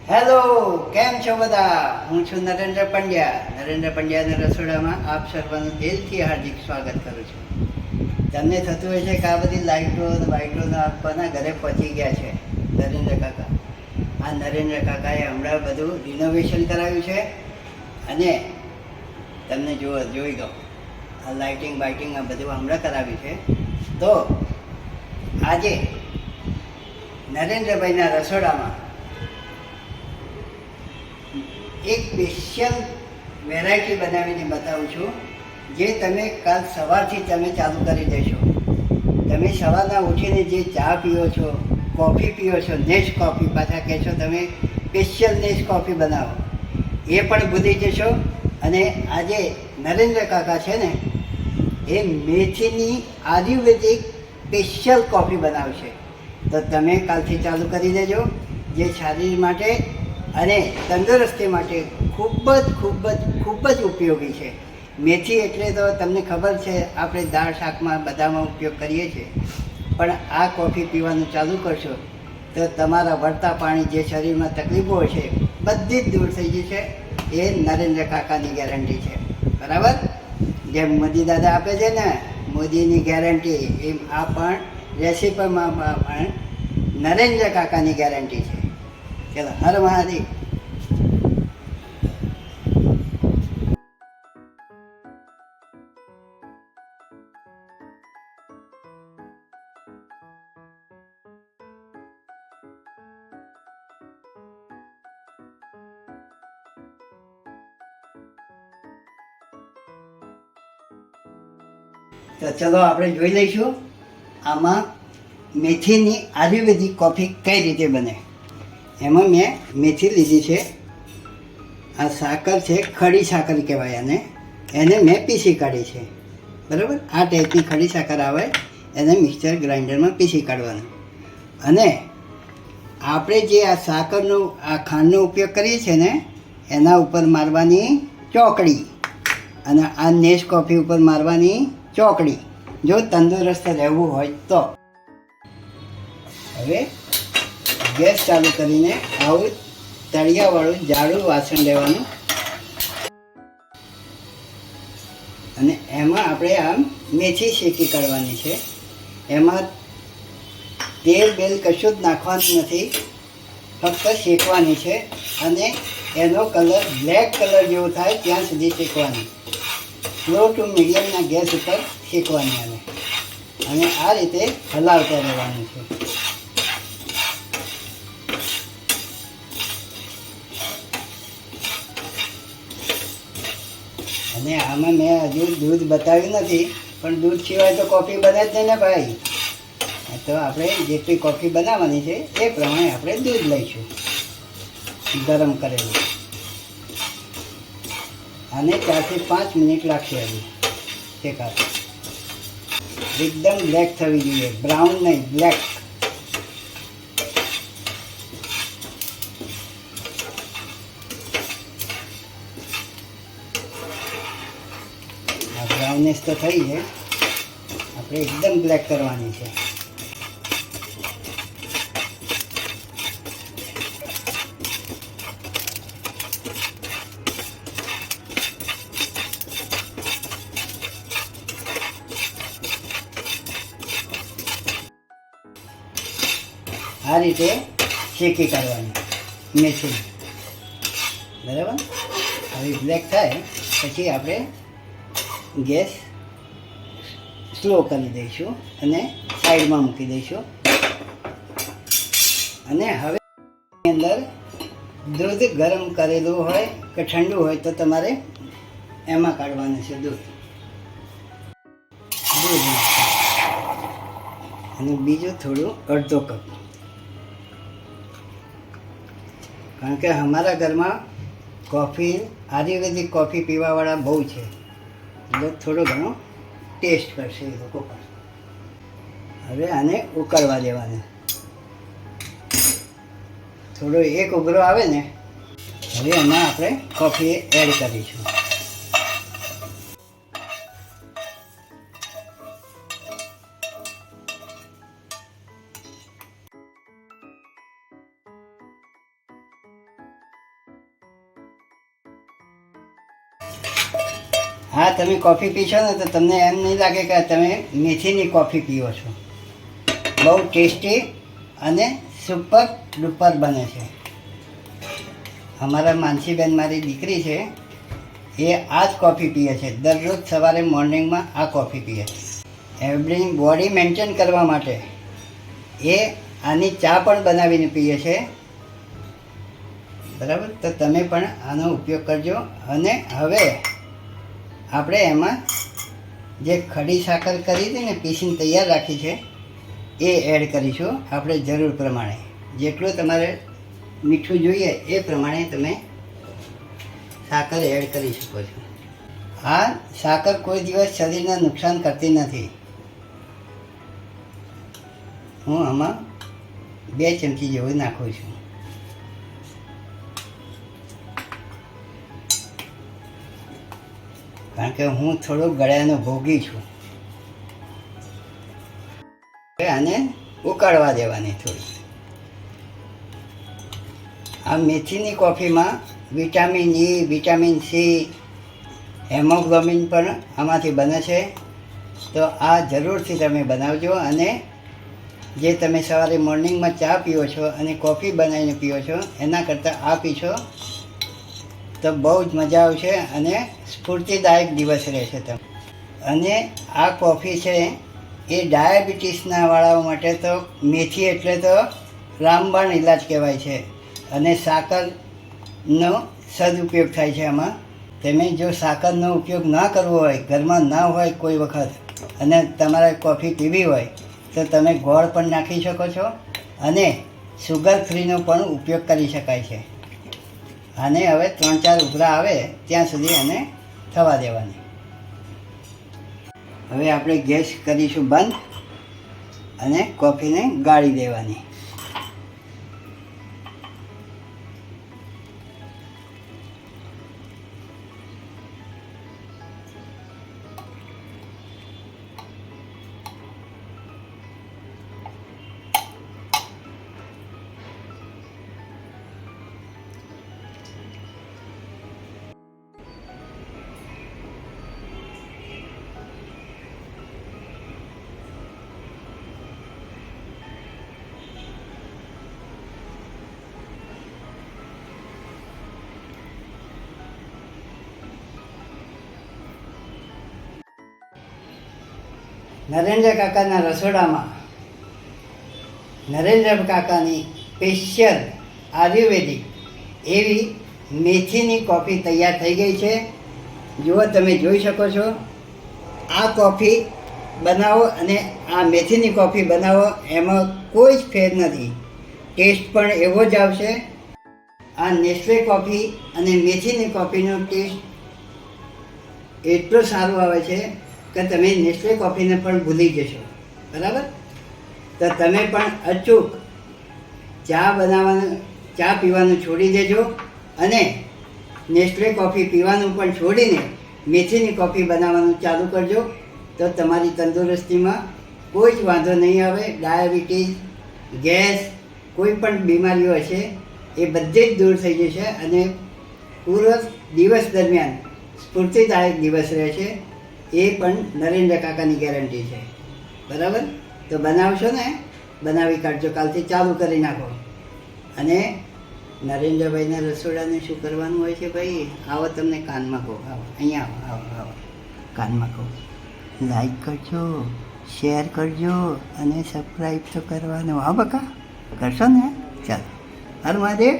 Hello, કેમ છો બધા? હું છું નરેન્દ્ર પંડ્યા. નરેન્દ્ર પંડ્યાના રસોડામાં આપ સર્વનું દિલથી હાર્દિક સ્વાગત કરું છું. તમને થતું હોય છે કે આ બધી લાઇટો વાઇટો આપવાના ઘરે પહોંચી ગયા છે નરેન્દ્ર કાકા. આ નરેન્દ્ર કાકાએ હમણાં બધું રિનોવેશન કરાવ્યું છે અને તમને જોઈ દો આ લાઇટિંગ બાઇટિંગ આ બધું હમણાં કરાવ્યું છે. તો આજે નરેન્દ્રભાઈના રસોડામાં એક સ્પેશિયલ વેરાયટી બનાવીને બતાવું છું, જે તમે કાલ સવારથી તમે ચાલુ કરી દેશો. તમે સવારના ઉઠીને જે ચા પીઓ છો, કોફી પીઓ છો, નેસ્ટ કોફી પાછા કહેશો તમે સ્પેશિયલ નેસ્ટ કોફી બનાવો, એ પણ ભૂલી જશો. અને આજે નરેન્દ્ર કાકા છે ને, એ મેથીની આયુર્વેદિક સ્પેશિયલ કોફી બનાવશે. તો તમે કાલથી ચાલુ કરી દેજો, જે શરીર માટે અને તંદુરસ્તી માટે ખૂબ જ ઉપયોગી છે. મેથી એટલે તો તમને ખબર છે, આપણે દાળ શાકમાં બધામાં ઉપયોગ કરીએ છીએ, પણ આ કોફી પીવાનું ચાલુ કરશો તો તમારા વળતા પાણી જે શરીરમાં તકલીફો છે બધી જ દૂર થઈ જશે. એ નરેન્દ્ર કાકાની ગેરંટી છે. બરાબર? જેમ મોદી દાદા આપે છે ને મોદીની ગેરંટી, એમ આ પણ રેસીપીમાં પણ નરેન્દ્ર કાકાની ગેરંટી છે. ચલો, હર મહાદેવ. તો ચલો આપણે જોઈ લઈશું આમાં મેથીની આયુર્વેદિક કોફી કઈ રીતે બને. એમાં મેં મેથી લીધી છે, આ સાકર છે, ખડી સાકર કહેવાય એને મેં પીસી કાઢી છે. બરાબર? આ ટાઈપની ખડી સાકર આવે, એને મિક્સર ગ્રાઇન્ડરમાં પીસી કાઢવાનું. અને આપણે જે આ સાકરનો આ ખાંડનો ઉપયોગ કરીએ છીએ ને, એના ઉપર મારવાની ચોકડી, અને આ નેસ્ટ કોફી ઉપર મારવાની ચોકડી, જો તંદુરસ્ત રહેવું હોય તો. હવે ગેસ ચાલુ કરીને આવું તળિયાવાળું જાડું વાસણ લેવાનું, અને એમાં આપણે આમ મેથી શેકી કાઢવાની છે. એમાં તેલ બેલ કશું જ નાખવાનું નથી, ફક્ત શેકવાની છે. અને એનો કલર બ્લેક કલર જેવો થાય ત્યાં સુધી શેકવાની, સ્લો ટુ મીડિયમના ગેસ ઉપર શેકવાની. અને આ રીતે હલાવતા રહેવાનું છે. અને આમાં મેં હજુ દૂધ બતાવ્યું નથી, પણ દૂધ સિવાય તો કોફી બને જ નહીં ને ભાઈ. તો આપણે જેટલી કોફી બનાવવાની છે એ પ્રમાણે આપણે દૂધ લઈશું ગરમ કરેલું. અને 4 થી 5 મિનિટ લાગશે હજી શેકાતા. એકદમ બ્લેક થવી જોઈએ, બ્રાઉન નહીં, બ્લેક. આ બ્રાઉનનેસ તો થઈ છે, આપણે એકદમ બ્લેક કરવાની છે. આ રીતે શેકી કાઢવાની મેથી. બરાબર? હવે બ્લેક થાય પછી આપણે ગેસ સ્લો કરી દઈશું અને સાઈડમાં મૂકી દઈશું. અને હવે અંદર દૂધ ગરમ કરેલું હોય કે ઠંડુ હોય તો તમારે એમાં કાઢવાનું છે દૂધ. અને બીજું થોડું અડધો કપ, કારણ કે અમારા ઘરમાં કોફી આયુર્વેદિક કોફી પીવાવાળા બહુ છે, એટલે થોડો ઘણો ટેસ્ટ કરશે એ લોકો પણ. હવે આને ઉકળવા દેવાનું. થોડો એક ઉભરો આવે ને, હવે એમાં આપણે કોફી એડ કરીશું. હા, તમે કોફી પીશો ને તો તમને એમ નહીં લાગે કે તમે મેથીની કોફી પીવો છો. બહુ ટેસ્ટી અને સુપર ડુપર બને છે. અમારા માનસીબેન મારી દીકરી છે, એ આ જ કોફી પીએ છે. દરરોજ સવારે મોર્નિંગમાં આ કોફી પીએ છે. એવરી બોડી મેન્ટેન કરવા માટે એ આની ચા પણ બનાવીને પીએ છે. બરાબર, તો તમે પણ આનો ઉપયોગ કરજો. અને હવે આપણે એમાં જે ખડી સાકર કરી હતી ને, પીસીને તૈયાર રાખી છે, એ એડ કરીશું આપણે જરૂર પ્રમાણે. જેટલું તમારે મીઠું જોઈએ એ પ્રમાણે તમે સાકર એડ કરી શકો છો. આ સાકર કોઈ દિવસ શરીરને નુકસાન કરતી નથી. હું આમાં 2 ચમચી જેવું નાખું છું. કારણ કે હું થોડો ગળ્યાનો ભોગી છું. આને ઉકાળવા દેવાની થોડી. આ મેથીની કોફીમાં vitamin E, vitamin C, haemoglobin પણ આમાંથી બને છે. તો આ જરૂરથી તમે બનાવજો. અને જે તમે સવારે મોર્નિંગમાં ચા પીઓ છો અને કોફી બનાવીને પીઓ છો, એના કરતાં આ પીશો તો બહુ જ મજા આવશે અને સ્ફૂર્તિદાયક દિવસ રહેશે તમે. અને આ કોફી છે એ ડાયાબિટીસના વાળાઓ માટે તો મેથી એટલે તો રામબાણ ઇલાજ કહેવાય છે. અને સાકરનો સદુપયોગ થાય છે આમાં. તમે જો સાકરનો ઉપયોગ ના કરવો હોય, ઘરમાં ના હોય કોઈ વખત, અને તમારે કોફી પીવી હોય તો તમે ગોળ પણ નાખી શકો છો. અને સુગર ફ્રીનો પણ ઉપયોગ કરી શકાય છે. આને હવે 3-4 ઉભરા આવે ત્યાં સુધી એને થવા દેવાની. હવે આપણે ગેસ કરીશું બંધ અને કોફીને ગાળી દેવાની. નરેન્દ્ર કાકાના રસોડામાં નરેન્દ્ર કાકાની સ્પેશિયલ આયુર્વેદિક એવી મેથીની કોફી તૈયાર થઈ ગઈ છે. જુઓ, તમે જોઈ શકો છો. આ કોફી બનાવો અને આ મેથીની કોફી બનાવો, એમાં કોઈ જ ફેર નથી. ટેસ્ટ પણ એવો જ આવશે. આ નેસ્લે કોફી અને મેથીની કોફીનો ટેસ્ટ એટલો સારો આવે છે કે તમે નેસ્લે કોફીને પણ ભૂલી જશો. બરાબર, તો તમે પણ અચૂક ચા પીવાનું છોડી દેજો અને નેસ્લે કોફી પીવાનું પણ છોડીને મેથીની કોફી બનાવવાનું ચાલુ કરજો. તો તમારી તંદુરસ્તીમાં કોઈ જ વાંધો નહીં આવે. ડાયાબિટીસ, ગેસ, કોઈ પણ બીમારીઓ હશે એ બધી જ દૂર થઈ જશે અને પૂરો દિવસ દરમિયાન સ્ફૂર્તિદાયક દિવસ રહેશે. એ પણ નરેન્દ્ર કાકાની ગેરંટી છે. બરાબર, તો બનાવશો ને? બનાવી કાઢજો. કાલથી ચાલુ કરી નાખો. અને નરેન્દ્રભાઈના રસોડાને શું કરવાનું હોય છે ભાઈ? આવો, તમને કાનમાં કહો. આવો, અહીંયા આવો, આવો, આવો, કાનમાં કહો. લાઈક કરજો, શેર કરજો અને સબસ્ક્રાઈબ તો કરવાનું. હા બકા, કરશો ને? ચાલો, હર મહાદેવ.